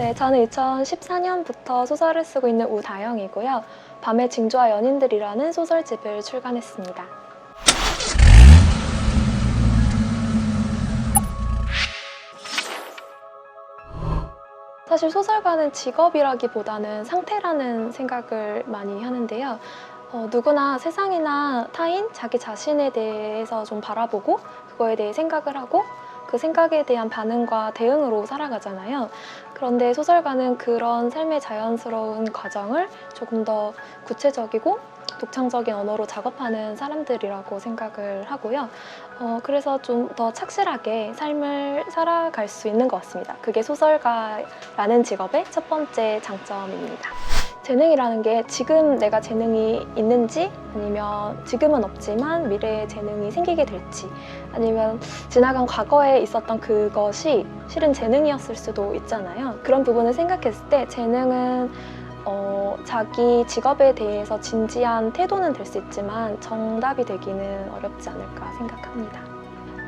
네, 저는 2014년부터 소설을 쓰고 있는 우다영이고요. 밤의 징조와 연인들이라는 소설집을 출간했습니다. 사실 소설가는 직업이라기보다는 상태라는 생각을 많이 하는데요. 누구나 세상이나 타인, 자기 자신에 대해서 좀 바라보고 그거에 대해 생각을 하고 그 생각에 대한 반응과 대응으로 살아가잖아요. 그런데 소설가는 그런 삶의 자연스러운 과정을 조금 더 구체적이고 독창적인 언어로 작업하는 사람들이라고 생각을 하고요. 그래서 좀 더 착실하게 삶을 살아갈 수 있는 것 같습니다. 그게 소설가라는 직업의 첫 번째 장점입니다. 재능이라는 게 지금 내가 재능이 있는지 아니면 지금은 없지만 미래에 재능이 생기게 될지 아니면 지나간 과거에 있었던 그것이 실은 재능이었을 수도 있잖아요. 그런 부분을 생각했을 때 재능은 자기 직업에 대해서 진지한 태도는 될 수 있지만 정답이 되기는 어렵지 않을까 생각합니다.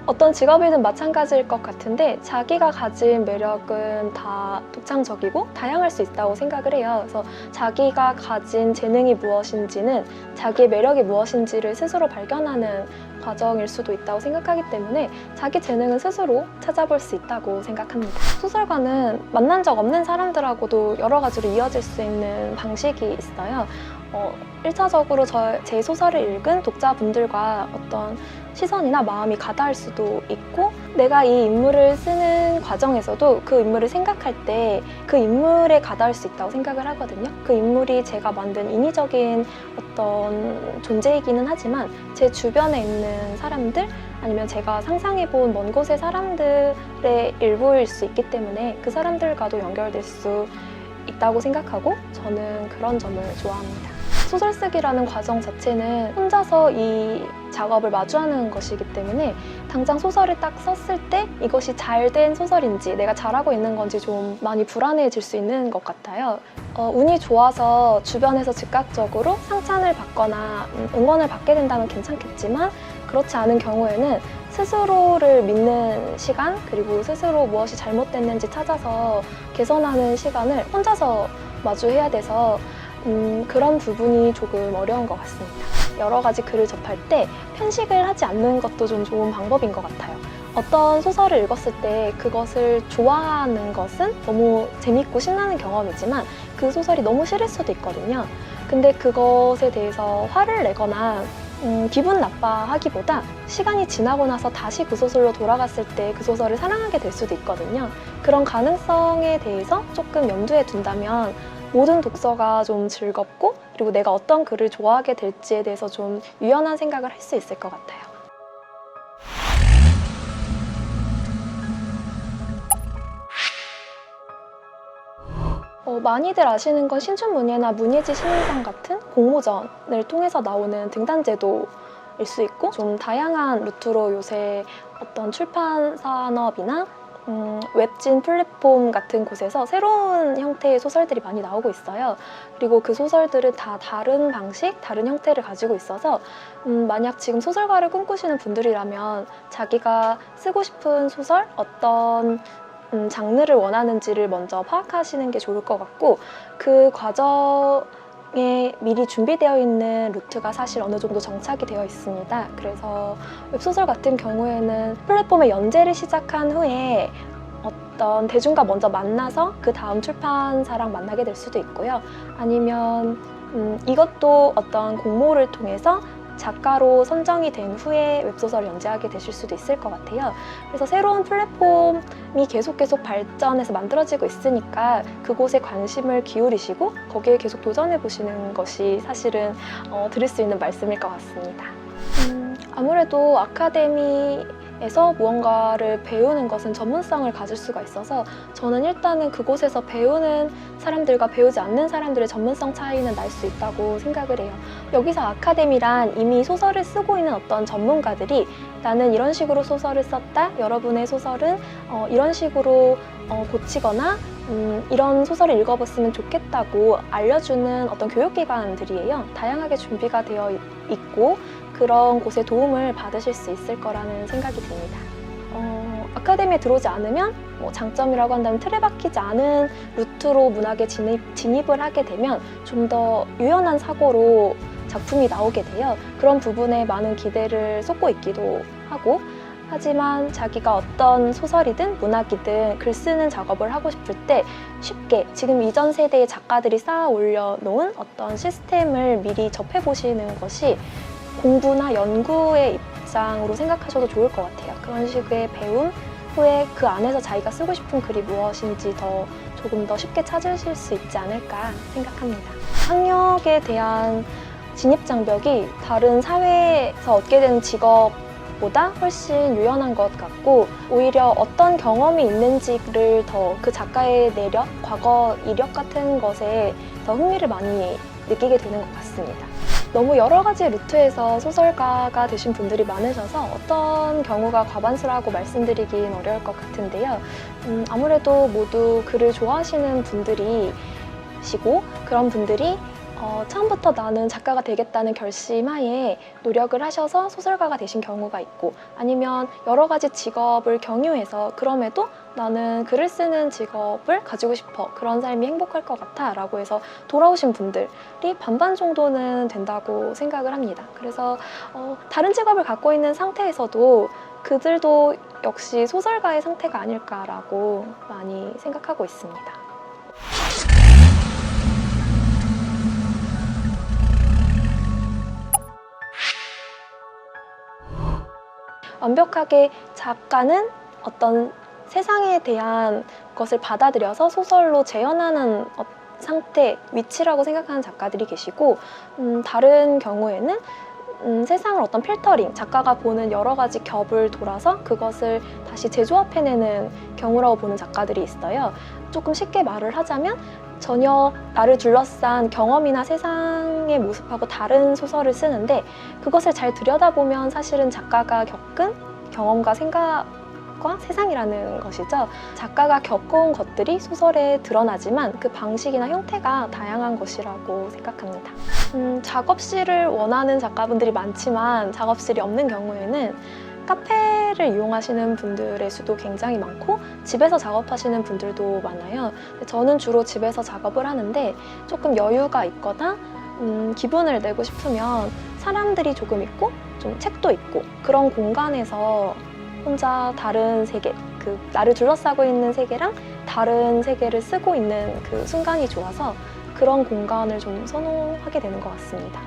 어떤 직업이든 마찬가지일 것 같은데 자기가 가진 매력은 다 독창적이고 다양할 수 있다고 생각을 해요. 그래서 자기가 가진 재능이 무엇인지는 자기의 매력이 무엇인지를 스스로 발견하는 과정일 수도 있다고 생각하기 때문에 자기 재능은 스스로 찾아볼 수 있다고 생각합니다. 소설가는 만난 적 없는 사람들하고도 여러 가지로 이어질 수 있는 방식이 있어요. 1차적으로 제 소설을 읽은 독자분들과 어떤 시선이나 마음이 가닿을 수도 있고 내가 이 인물을 쓰는 과정에서도 그 인물을 생각할 때 그 인물에 가닿을 수 있다고 생각을 하거든요. 그 인물이 제가 만든 인위적인 어떤 존재이기는 하지만 제 주변에 있는 사람들 아니면 제가 상상해본 먼 곳의 사람들의 일부일 수 있기 때문에 그 사람들과도 연결될 수 있다고 생각하고 저는 그런 점을 좋아합니다. 소설 쓰기라는 과정 자체는 혼자서 이 작업을 마주하는 것이기 때문에 당장 소설을 딱 썼을 때 이것이 잘된 소설인지 내가 잘하고 있는 건지 좀 많이 불안해질 수 있는 것 같아요. 운이 좋아서 주변에서 즉각적으로 상찬을 받거나 응원을 받게 된다면 괜찮겠지만 그렇지 않은 경우에는 스스로를 믿는 시간 그리고 스스로 무엇이 잘못됐는지 찾아서 개선하는 시간을 혼자서 마주해야 돼서 그런 부분이 조금 어려운 것 같습니다. 여러 가지 글을 접할 때 편식을 하지 않는 것도 좀 좋은 방법인 것 같아요. 어떤 소설을 읽었을 때 그것을 좋아하는 것은 너무 재밌고 신나는 경험이지만 그 소설이 너무 싫을 수도 있거든요. 근데 그것에 대해서 화를 내거나 기분 나빠하기보다 시간이 지나고 나서 다시 그 소설로 돌아갔을 때 그 소설을 사랑하게 될 수도 있거든요. 그런 가능성에 대해서 조금 염두에 둔다면 모든 독서가 좀 즐겁고 그리고 내가 어떤 글을 좋아하게 될지에 대해서 좀 유연한 생각을 할 수 있을 것 같아요. 많이들 아시는 건 신춘문예나 문예지 신인상 같은 공모전을 통해서 나오는 등단제도일 수 있고 좀 다양한 루트로 요새 어떤 출판 산업이나 웹진 플랫폼 같은 곳에서 새로운 형태의 소설들이 많이 나오고 있어요. 그리고 그 소설들은 다 다른 방식, 다른 형태를 가지고 있어서 만약 지금 소설가를 꿈꾸시는 분들이라면 자기가 쓰고 싶은 소설, 어떤 장르를 원하는지를 먼저 파악하시는 게 좋을 것 같고 그 과정에 미리 준비되어 있는 루트가 사실 어느 정도 정착이 되어 있습니다. 그래서 웹소설 같은 경우에는 플랫폼의 연재를 시작한 후에 어떤 대중과 먼저 만나서 그 다음 출판사랑 만나게 될 수도 있고요. 아니면 이것도 어떤 공모를 통해서 작가로 선정이 된 후에 웹소설을 연재하게 되실 수도 있을 것 같아요. 그래서 새로운 플랫폼이 계속 발전해서 만들어지고 있으니까 그곳에 관심을 기울이시고 거기에 계속 도전해보시는 것이 사실은 드릴 수 있는 말씀일 것 같습니다. 아무래도 아카데미에서 무언가를 배우는 것은 전문성을 가질 수가 있어서 저는 일단은 그곳에서 배우는 사람들과 배우지 않는 사람들의 전문성 차이는 날 수 있다고 생각을 해요. 여기서 아카데미란 이미 소설을 쓰고 있는 어떤 전문가들이 나는 이런 식으로 소설을 썼다, 여러분의 소설은 이런 식으로 고치거나 이런 소설을 읽어봤으면 좋겠다고 알려주는 어떤 교육기관들이에요. 다양하게 준비가 되어 있고 그런 곳에 도움을 받으실 수 있을 거라는 생각이 듭니다. 아카데미에 들어오지 않으면 뭐 장점이라고 한다면 틀에 박히지 않은 루트로 문학에 진입을 하게 되면 좀 더 유연한 사고로 작품이 나오게 돼요. 그런 부분에 많은 기대를 쏟고 있기도 하고, 하지만 자기가 어떤 소설이든 문학이든 글 쓰는 작업을 하고 싶을 때 쉽게 지금 이전 세대의 작가들이 쌓아 올려놓은 어떤 시스템을 미리 접해보시는 것이 공부나 연구의 입장으로 생각하셔도 좋을 것 같아요. 그런 식의 배움 후에 그 안에서 자기가 쓰고 싶은 글이 무엇인지 조금 더 쉽게 찾으실 수 있지 않을까 생각합니다. 학력에 대한 진입장벽이 다른 사회에서 얻게 되는 직업보다 훨씬 유연한 것 같고, 오히려 어떤 경험이 있는지를 더 그 작가의 내력, 과거 이력 같은 것에 더 흥미를 많이 느끼게 되는 것 같습니다. 너무 여러 가지 루트에서 소설가가 되신 분들이 많으셔서 어떤 경우가 과반수라고 말씀드리긴 어려울 것 같은데요. 아무래도 모두 글을 좋아하시는 분들이시고, 그런 분들이 처음부터 나는 작가가 되겠다는 결심하에 노력을 하셔서 소설가가 되신 경우가 있고, 아니면 여러 가지 직업을 경유해서 그럼에도 나는 글을 쓰는 직업을 가지고 싶어, 그런 삶이 행복할 것 같아 라고 해서 돌아오신 분들이 반반 정도는 된다고 생각을 합니다. 그래서 다른 직업을 갖고 있는 상태에서도 그들도 역시 소설가의 상태가 아닐까라고 많이 생각하고 있습니다. 완벽하게 작가는 어떤 세상에 대한 것을 받아들여서 소설로 재현하는 상태, 위치라고 생각하는 작가들이 계시고, 다른 경우에는 세상을 어떤 필터링, 작가가 보는 여러 가지 겹을 돌아서 그것을 다시 재조합해내는 경우라고 보는 작가들이 있어요. 조금 쉽게 말을 하자면 전혀 나를 둘러싼 경험이나 세상의 모습하고 다른 소설을 쓰는데, 그것을 잘 들여다보면 사실은 작가가 겪은 경험과 생각과 세상이라는 것이죠. 작가가 겪어온 것들이 소설에 드러나지만 그 방식이나 형태가 다양한 것이라고 생각합니다. 작업실을 원하는 작가분들이 많지만 작업실이 없는 경우에는 카페를 이용하시는 분들의 수도 굉장히 많고, 집에서 작업하시는 분들도 많아요. 저는 주로 집에서 작업을 하는데, 조금 여유가 있거나 기분을 내고 싶으면 사람들이 조금 있고 좀 책도 있고, 그런 공간에서 혼자 다른 세계, 그 나를 둘러싸고 있는 세계랑 다른 세계를 쓰고 있는 그 순간이 좋아서 그런 공간을 좀 선호하게 되는 것 같습니다.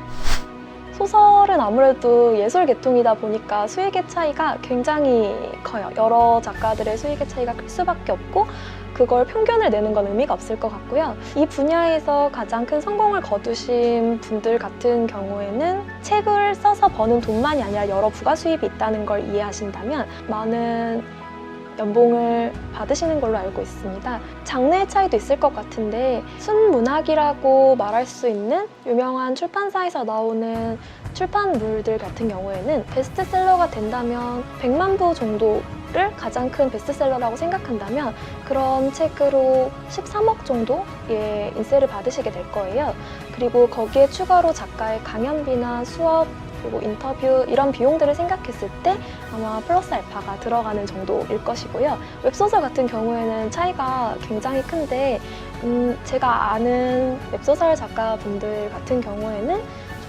소설은 아무래도 예술 계통이다 보니까 수익의 차이가 굉장히 커요. 여러 작가들의 수익의 차이가 클 수밖에 없고, 그걸 평균을 내는 건 의미가 없을 것 같고요. 이 분야에서 가장 큰 성공을 거두신 분들 같은 경우에는 책을 써서 버는 돈만이 아니라 여러 부가 수입이 있다는 걸 이해하신다면 많은 연봉을 받으시는 걸로 알고 있습니다. 장르의 차이도 있을 것 같은데, 순문학이라고 말할 수 있는 유명한 출판사에서 나오는 출판물들 같은 경우에는 베스트셀러가 된다면 100만 부 정도를 가장 큰 베스트셀러라고 생각한다면 그런 책으로 13억 정도의 인세를 받으시게 될 거예요. 그리고 거기에 추가로 작가의 강연비나 수업, 그리고 인터뷰 이런 비용들을 생각했을 때 아마 플러스 알파가 들어가는 정도일 것이고요. 웹소설 같은 경우에는 차이가 굉장히 큰데, 제가 아는 웹소설 작가분들 같은 경우에는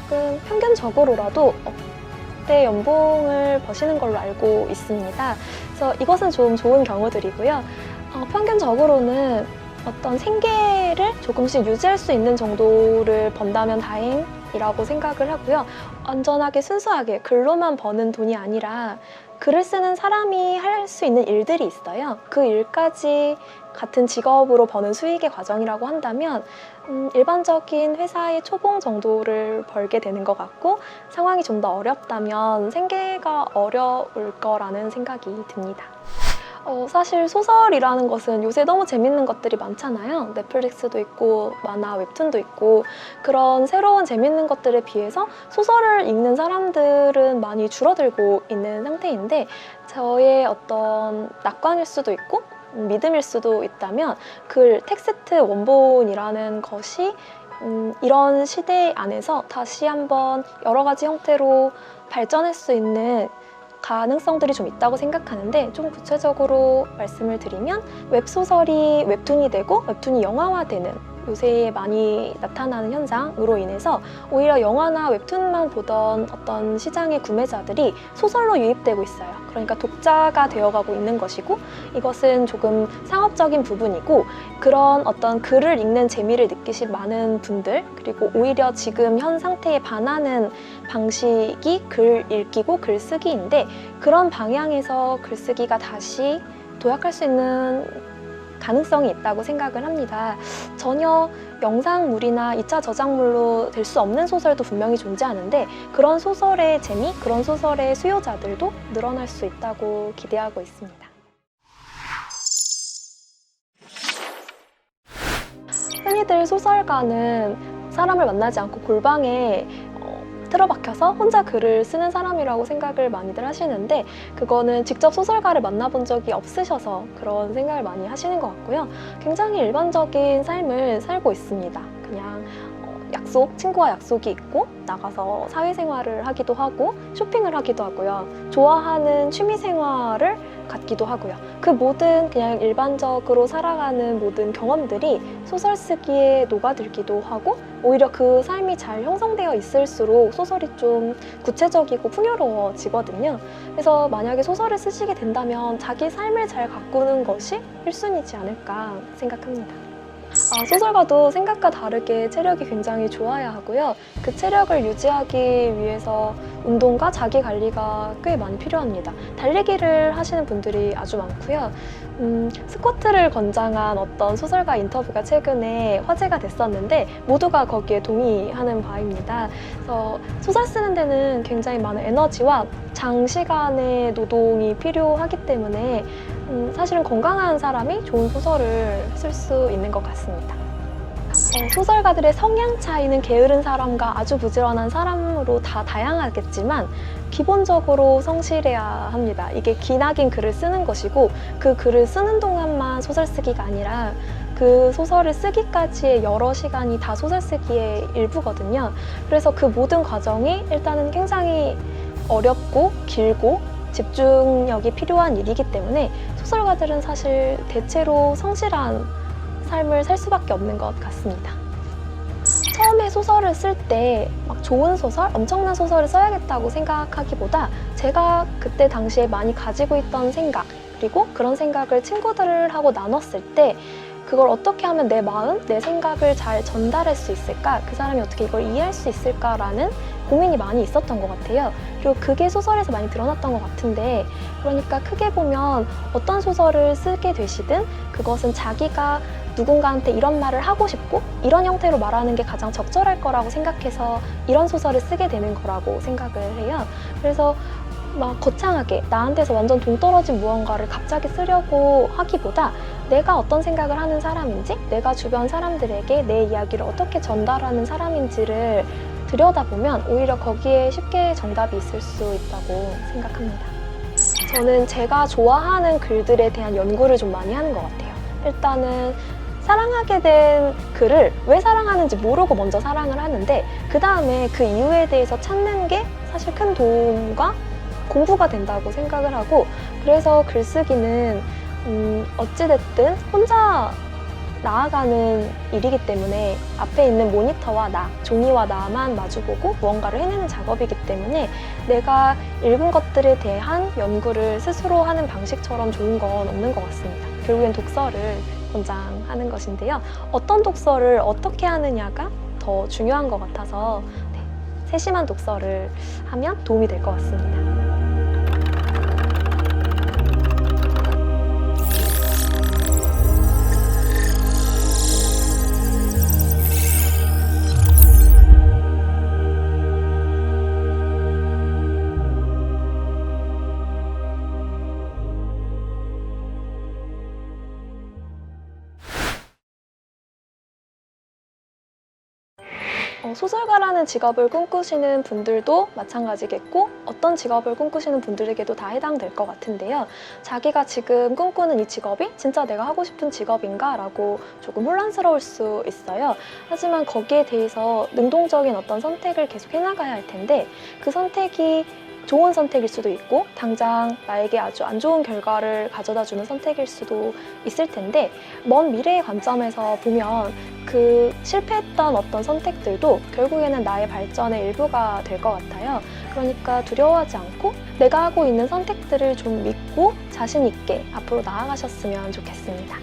조금 평균적으로라도 억대 연봉을 버시는 걸로 알고 있습니다. 그래서 이것은 좀 좋은 경우들이고요. 평균적으로는 어떤 생계를 조금씩 유지할 수 있는 정도를 번다면 다행이라고 생각을 하고요. 안전하게 순수하게 글로만 버는 돈이 아니라 글을 쓰는 사람이 할 수 있는 일들이 있어요. 그 일까지 같은 직업으로 버는 수익의 과정이라고 한다면 일반적인 회사의 초봉 정도를 벌게 되는 것 같고, 상황이 좀 더 어렵다면 생계가 어려울 거라는 생각이 듭니다. 사실 소설이라는 것은 요새 너무 재밌는 것들이 많잖아요. 넷플릭스도 있고 만화, 웹툰도 있고, 그런 새로운 재밌는 것들에 비해서 소설을 읽는 사람들은 많이 줄어들고 있는 상태인데, 저의 어떤 낙관일 수도 있고 믿음일 수도 있다면 글, 텍스트 원본이라는 것이 이런 시대 안에서 다시 한번 여러 가지 형태로 발전할 수 있는 가능성들이 좀 있다고 생각하는데, 좀 구체적으로 말씀을 드리면 웹소설이 웹툰이 되고 웹툰이 영화화되는 요새 많이 나타나는 현상으로 인해서 오히려 영화나 웹툰만 보던 어떤 시장의 구매자들이 소설로 유입되고 있어요. 그러니까 독자가 되어가고 있는 것이고, 이것은 조금 상업적인 부분이고, 그런 어떤 글을 읽는 재미를 느끼신 많은 분들, 그리고 오히려 지금 현 상태에 반하는 방식이 글 읽기고 글쓰기인데, 그런 방향에서 글쓰기가 다시 도약할 수 있는 가능성이 있다고 생각을 합니다. 전혀 영상물이나 2차 저작물로 될 수 없는 소설도 분명히 존재하는데, 그런 소설의 재미, 그런 소설의 수요자들도 늘어날 수 있다고 기대하고 있습니다. 흔히들 소설가는 사람을 만나지 않고 골방에 틀어박혀서 혼자 글을 쓰는 사람이라고 생각을 많이들 하시는데, 그거는 직접 소설가를 만나본 적이 없으셔서 그런 생각을 많이 하시는 것 같고요. 굉장히 일반적인 삶을 살고 있습니다. 그냥 친구와 약속이 있고 나가서 사회생활을 하기도 하고 쇼핑을 하기도 하고요. 좋아하는 취미생활을 갖기도 하고요. 그 모든 그냥 일반적으로 살아가는 모든 경험들이 소설 쓰기에 녹아들기도 하고, 오히려 그 삶이 잘 형성되어 있을수록 소설이 좀 구체적이고 풍요로워지거든요. 그래서 만약에 소설을 쓰시게 된다면 자기 삶을 잘 가꾸는 것이 1순위지 않을까 생각합니다. 소설가도 생각과 다르게 체력이 굉장히 좋아야 하고요. 그 체력을 유지하기 위해서 운동과 자기 관리가 꽤 많이 필요합니다. 달리기를 하시는 분들이 아주 많고요. 스쿼트를 권장한 어떤 소설가 인터뷰가 최근에 화제가 됐었는데, 모두가 거기에 동의하는 바입니다. 그래서 소설 쓰는 데는 굉장히 많은 에너지와 장시간의 노동이 필요하기 때문에 사실은 건강한 사람이 좋은 소설을 쓸 수 있는 것 같습니다. 소설가들의 성향 차이는 게으른 사람과 아주 부지런한 사람으로 다 다양하겠지만, 기본적으로 성실해야 합니다. 이게 기나긴 글을 쓰는 것이고, 그 글을 쓰는 동안만 소설 쓰기가 아니라 그 소설을 쓰기까지의 여러 시간이 다 소설 쓰기의 일부거든요. 그래서 그 모든 과정이 일단은 굉장히 어렵고 길고 집중력이 필요한 일이기 때문에 소설가들은 사실 대체로 성실한 삶을 살 수밖에 없는 것 같습니다. 처음에 소설을 쓸 때 막 좋은 소설, 엄청난 소설을 써야겠다고 생각하기보다, 제가 그때 당시에 많이 가지고 있던 생각, 그리고 그런 생각을 친구들하고 나눴을 때 그걸 어떻게 하면 내 마음, 내 생각을 잘 전달할 수 있을까? 그 사람이 어떻게 이걸 이해할 수 있을까라는 고민이 많이 있었던 것 같아요. 그리고 그게 소설에서 많이 드러났던 것 같은데, 그러니까 크게 보면 어떤 소설을 쓰게 되시든 그것은 자기가 누군가한테 이런 말을 하고 싶고 이런 형태로 말하는 게 가장 적절할 거라고 생각해서 이런 소설을 쓰게 되는 거라고 생각을 해요. 그래서 막 거창하게 나한테서 완전 동떨어진 무언가를 갑자기 쓰려고 하기보다, 내가 어떤 생각을 하는 사람인지, 내가 주변 사람들에게 내 이야기를 어떻게 전달하는 사람인지를 들여다보면 오히려 거기에 쉽게 정답이 있을 수 있다고 생각합니다. 저는 제가 좋아하는 글들에 대한 연구를 좀 많이 하는 것 같아요. 일단은 사랑하게 된 글을 왜 사랑하는지 모르고 먼저 사랑을 하는데, 그 다음에 그 이유에 대해서 찾는 게 사실 큰 도움과 공부가 된다고 생각을 하고, 그래서 글쓰기는 어찌됐든 혼자 나아가는 일이기 때문에 앞에 있는 모니터와 나, 종이와 나만 마주보고 무언가를 해내는 작업이기 때문에 내가 읽은 것들에 대한 연구를 스스로 하는 방식처럼 좋은 건 없는 것 같습니다. 결국엔 독서를 권장하는 것인데요. 어떤 독서를 어떻게 하느냐가 더 중요한 것 같아서 세심한 독서를 하면 도움이 될 것 같습니다. 소설가라는 직업을 꿈꾸시는 분들도 마찬가지겠고, 어떤 직업을 꿈꾸시는 분들에게도 다 해당될 것 같은데요. 자기가 지금 꿈꾸는 이 직업이 진짜 내가 하고 싶은 직업인가? 라고 조금 혼란스러울 수 있어요. 하지만 거기에 대해서 능동적인 어떤 선택을 계속 해나가야 할 텐데, 그 선택이 좋은 선택일 수도 있고 당장 나에게 아주 안 좋은 결과를 가져다주는 선택일 수도 있을 텐데 먼 미래의 관점에서 보면 그 실패했던 어떤 선택들도 결국에는 나의 발전의 일부가 될 것 같아요. 그러니까 두려워하지 않고 내가 하고 있는 선택들을 좀 믿고 자신 있게 앞으로 나아가셨으면 좋겠습니다.